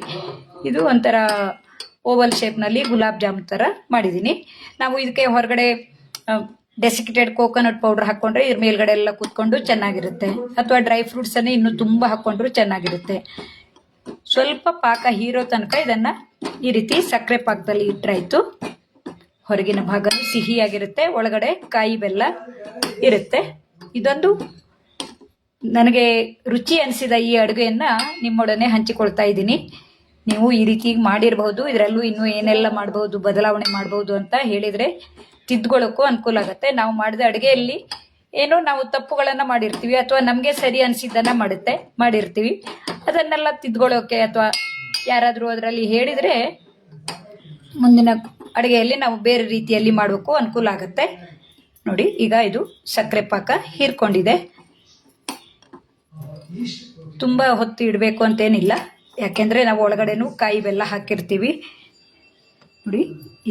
ಇದು ಒಂಥರ ಓವಲ್ ಶೇಪ್ನಲ್ಲಿ ಗುಲಾಬ್ ಜಾಮೂನ್ ಥರ ಮಾಡಿದ್ದೀನಿ. ನಾವು ಇದಕ್ಕೆ ಹೊರಗಡೆ ಡೆಸಿಕೇಟೆಡ್ ಕೋಕೋನಟ್ ಪೌಡರ್ ಹಾಕ್ಕೊಂಡ್ರೆ ಇದ್ರ ಮೇಲ್ಗಡೆ ಎಲ್ಲ ಕೂತ್ಕೊಂಡು ಚೆನ್ನಾಗಿರುತ್ತೆ. ಅಥವಾ ಡ್ರೈ ಫ್ರೂಟ್ಸನ್ನೇ ಇನ್ನೂ ತುಂಬ ಹಾಕ್ಕೊಂಡ್ರೂ ಚೆನ್ನಾಗಿರುತ್ತೆ. ಸ್ವಲ್ಪ ಪಾಕ ಹೀರೋ ತನಕ ಇದನ್ನು ಈ ರೀತಿ ಸಕ್ಕರೆ ಪಾಕದಲ್ಲಿ ಇಟ್ಟರಾಯ್ತು. ಹೊರಗಿನ ಭಾಗ ಸಿಹಿಯಾಗಿರುತ್ತೆ, ಒಳಗಡೆ ಕಾಯಿ ಬೆಲ್ಲ ಇರುತ್ತೆ. ಇದೊಂದು ನನಗೆ ರುಚಿ ಅನಿಸಿದ ಈ ಅಡುಗೆಯನ್ನು ನಿಮ್ಮೊಡನೆ ಹಂಚಿಕೊಳ್ತಾ ಇದ್ದೀನಿ. ನೀವು ಈ ರೀತಿ ಮಾಡಿರಬಹುದು. ಇದರಲ್ಲೂ ಇನ್ನೂ ಏನೆಲ್ಲ ಮಾಡ್ಬೋದು, ಬದಲಾವಣೆ ಮಾಡ್ಬೋದು ಅಂತ ಹೇಳಿದರೆ ತಿದ್ಕೊಳ್ಳೋಕ್ಕೂ ಅನುಕೂಲ ಆಗುತ್ತೆ. ನಾವು ಮಾಡಿದ ಅಡುಗೆಯಲ್ಲಿ ಏನೋ ನಾವು ತಪ್ಪುಗಳನ್ನು ಮಾಡಿರ್ತೀವಿ ಅಥವಾ ನಮಗೆ ಸರಿ ಅನಿಸಿದ್ದನ್ನು ಮಾಡಿರ್ತೀವಿ. ಅದನ್ನೆಲ್ಲ ತಿದ್ಕೊಳ್ಳೋಕ್ಕೆ ಅಥವಾ ಯಾರಾದರೂ ಅದರಲ್ಲಿ ಹೇಳಿದರೆ ಮುಂದಿನ ಅಡುಗೆಯಲ್ಲಿ ನಾವು ಬೇರೆ ರೀತಿಯಲ್ಲಿ ಮಾಡೋಕ್ಕೂ ಅನುಕೂಲ ಆಗುತ್ತೆ. ನೋಡಿ, ಈಗ ಇದು ಸಕ್ಕರೆ ಪಾಕ ಹೀರ್ಕೊಂಡಿದೆ. ತುಂಬ ಹೊತ್ತು ಇಡಬೇಕು ಅಂತೇನಿಲ್ಲ, ಯಾಕೆಂದರೆ ನಾವು ಒಳಗಡೆನೂ ಕಾಯಿ ಬೆಲ್ಲ ಹಾಕಿರ್ತೀವಿ. ನೋಡಿ,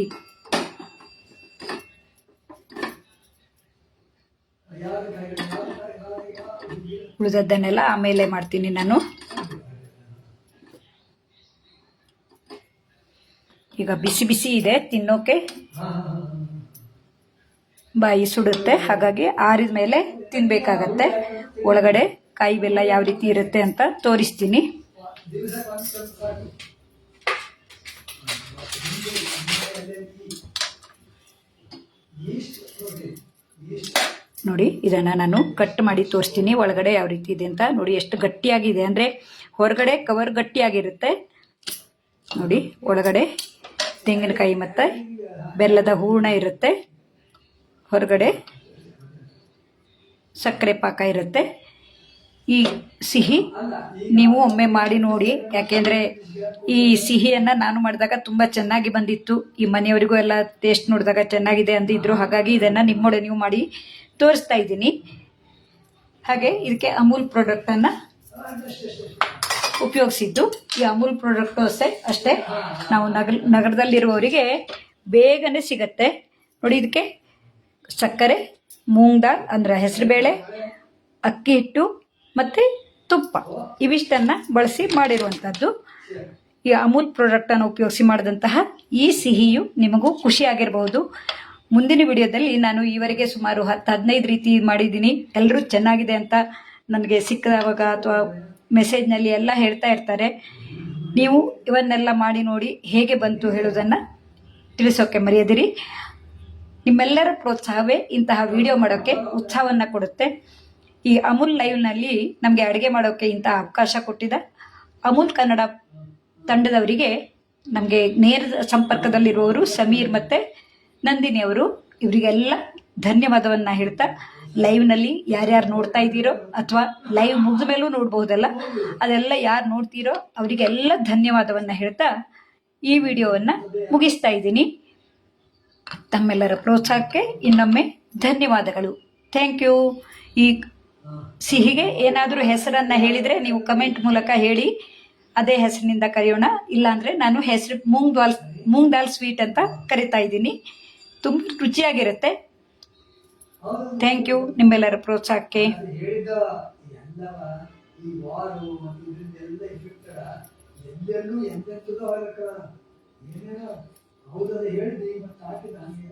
ಈಗ ಉಳಿದದ್ದನ್ನೆಲ್ಲ ಆಮೇಲೆ ಮಾಡ್ತೀನಿ ನಾನು. ಈಗ ಬಿಸಿ ಬಿಸಿ ಇದೆ, ತಿನ್ನೋಕೆ ಬಾಯಿ ಸುಡುತ್ತೆ. ಹಾಗಾಗಿ ಆರಿದ ಮೇಲೆ ತಿನ್ನಬೇಕಾಗತ್ತೆ. ಒಳಗಡೆ ಕಾಯಿ ಬೆಲ್ಲ ಯಾವ ರೀತಿ ಇರುತ್ತೆ ಅಂತ ತೋರಿಸ್ತೀನಿ. ನೋಡಿ, ಇದನ್ನು ನಾನು ಕಟ್ ಮಾಡಿ ತೋರಿಸ್ತೀನಿ ಒಳಗಡೆ ಯಾವ ರೀತಿ ಇದೆ ಅಂತ. ನೋಡಿ, ಎಷ್ಟು ಗಟ್ಟಿಯಾಗಿದೆ ಅಂದರೆ ಹೊರಗಡೆ ಕವರ್ ಗಟ್ಟಿಯಾಗಿರುತ್ತೆ. ನೋಡಿ, ಒಳಗಡೆ ತೆಂಗಿನಕಾಯಿ ಮತ್ತು ಬೆಲ್ಲದ ಹೂರ್ಣ ಇರುತ್ತೆ, ಹೊರಗಡೆ ಸಕ್ಕರೆ ಪಾಕ ಇರುತ್ತೆ. ಈ ಸಿಹಿ ನೀವು ಒಮ್ಮೆ ಮಾಡಿ ನೋಡಿ, ಯಾಕೆಂದರೆ ಈ ಸಿಹಿಯನ್ನು ನಾನು ಮಾಡಿದಾಗ ತುಂಬ ಚೆನ್ನಾಗಿ ಬಂದಿತ್ತು. ಈ ಮನೆಯವರಿಗೂ ಎಲ್ಲ ಟೇಸ್ಟ್ ನೋಡಿದಾಗ ಚೆನ್ನಾಗಿದೆ ಅಂದಿದ್ರು. ಹಾಗಾಗಿ ಇದನ್ನು ನಿಮ್ಮೊಡೆ ನೀವು ಮಾಡಿ ತೋರಿಸ್ತಾ ಇದ್ದೀನಿ. ಹಾಗೆ ಇದಕ್ಕೆ ಅಮೂಲ್ ಪ್ರಾಡಕ್ಟನ್ನು ಉಪಯೋಗಿಸಿದ್ದು. ಈ ಅಮೂಲ್ ಪ್ರಾಡಕ್ಟು ಅಷ್ಟೇ ನಾವು ನಗರದಲ್ಲಿರುವವರಿಗೆ ಬೇಗನೆ ಸಿಗತ್ತೆ. ನೋಡಿ, ಇದಕ್ಕೆ ಸಕ್ಕರೆ, ಮೂಂಗ್ ದಾಲ್ ಅಂದರೆ ಹೆಸರುಬೇಳೆ, ಅಕ್ಕಿ ಹಿಟ್ಟು ಮತ್ತು ತುಪ್ಪ ಇವಿಷ್ಟನ್ನು ಬಳಸಿ ಮಾಡಿರುವಂಥದ್ದು. ಈ ಅಮೂಲ್ ಪ್ರಾಡಕ್ಟನ್ನು ಉಪಯೋಗಿಸಿ ಮಾಡಿದಂತಹ ಈ ಸಿಹಿಯು ನಿಮಗೂ ಖುಷಿಯಾಗಿರಬಹುದು. ಮುಂದಿನ ವಿಡಿಯೋದಲ್ಲಿ ನಾನು ಈವರೆಗೆ ಸುಮಾರು 10-15 ರೀತಿ ಮಾಡಿದ್ದೀನಿ. ಎಲ್ಲರೂ ಚೆನ್ನಾಗಿದೆ ಅಂತ ನನಗೆ ಸಿಕ್ಕಿದಾಗ ಅಥವಾ ಮೆಸೇಜ್ನಲ್ಲಿ ಎಲ್ಲ ಹೇಳ್ತಾ ಇರ್ತಾರೆ. ನೀವು ಇವನ್ನೆಲ್ಲ ಮಾಡಿ ನೋಡಿ ಹೇಗೆ ಬಂತು ಹೇಳೋದನ್ನು ತಿಳಿಸೋಕ್ಕೆ ಮರೆಯದಿರಿ. ನಿಮ್ಮೆಲ್ಲರ ಪ್ರೋತ್ಸಾಹವೇ ಇಂತಹ ವಿಡಿಯೋ ಮಾಡೋಕ್ಕೆ ಉತ್ಸಾಹವನ್ನು ಕೊಡುತ್ತೆ. ಈ ಅಮೂಲ್ ಲೈವ್ನಲ್ಲಿ ನಮಗೆ ಅಡುಗೆ ಮಾಡೋಕ್ಕೆ ಇಂತಹ ಅವಕಾಶ ಕೊಟ್ಟಿದ್ದ ಅಮೂಲ್ ಕನ್ನಡ ತಂಡದವರಿಗೆ, ನಮಗೆ ನೇರ ಸಂಪರ್ಕದಲ್ಲಿರುವವರು ಸಮೀರ್ ಮತ್ತು ನಂದಿನಿ ಅವರು, ಇವರಿಗೆಲ್ಲ ಧನ್ಯವಾದವನ್ನು ಹೇಳ್ತಾ, ಲೈವ್ನಲ್ಲಿ ಯಾರ್ಯಾರು ನೋಡ್ತಾ ಇದ್ದೀರೋ ಅಥವಾ ಲೈವ್ ಮುಗಿದ ಮೇಲೂ ನೋಡ್ಬೋದಲ್ಲ, ಅದೆಲ್ಲ ಯಾರು ನೋಡ್ತೀರೋ ಅವರಿಗೆಲ್ಲ ಧನ್ಯವಾದವನ್ನು ಹೇಳ್ತಾ ಈ ವಿಡಿಯೋವನ್ನು ಮುಗಿಸ್ತಾ ಇದ್ದೀನಿ. ತಮ್ಮೆಲ್ಲರ ಪ್ರೋತ್ಸಾಹಕ್ಕೆ ಇನ್ನೊಮ್ಮೆ ಧನ್ಯವಾದಗಳು. Thank you. ಈ ಸಿಹಿಗೆ ಏನಾದರೂ ಹೆಸರನ್ನು ಹೇಳಿದರೆ ನೀವು ಕಮೆಂಟ್ ಮೂಲಕ ಹೇಳಿ. ಅದೇ ಹೆಸರಿನಿಂದ ಕರೆಯೋಣ. ಇಲ್ಲಾಂದ್ರೆ ನಾನು ಹೆಸರು ಮೂಂಗ್ ದಾಲ್ ಸ್ವೀಟ್ ಅಂತ ಕರಿತಾ ಇದ್ದೀನಿ. ತುಂಬ ರುಚಿಯಾಗಿರುತ್ತೆ. ಥ್ಯಾಂಕ್ ಯು ನಿಮ್ಮೆಲ್ಲರ ಪ್ರೋತ್ಸಾಹಕ್ಕೆ. ಹೇಳಿದ ಎಲ್ಲವ ಈ ವಾರು ಮತ್ತು ಇದನ್ನೆಲ್ಲ ಎಫೆಕ್ಟ್ ಎಲ್ಲೆಲ್ಲೂ ಎಂತೆಂಥದ್ದು ಏನೇನೋ ಹೌದದ ಹೇಳಿದೆ ಮತ್ತೆ ಹಾಕಿದ ಹಂಗೆ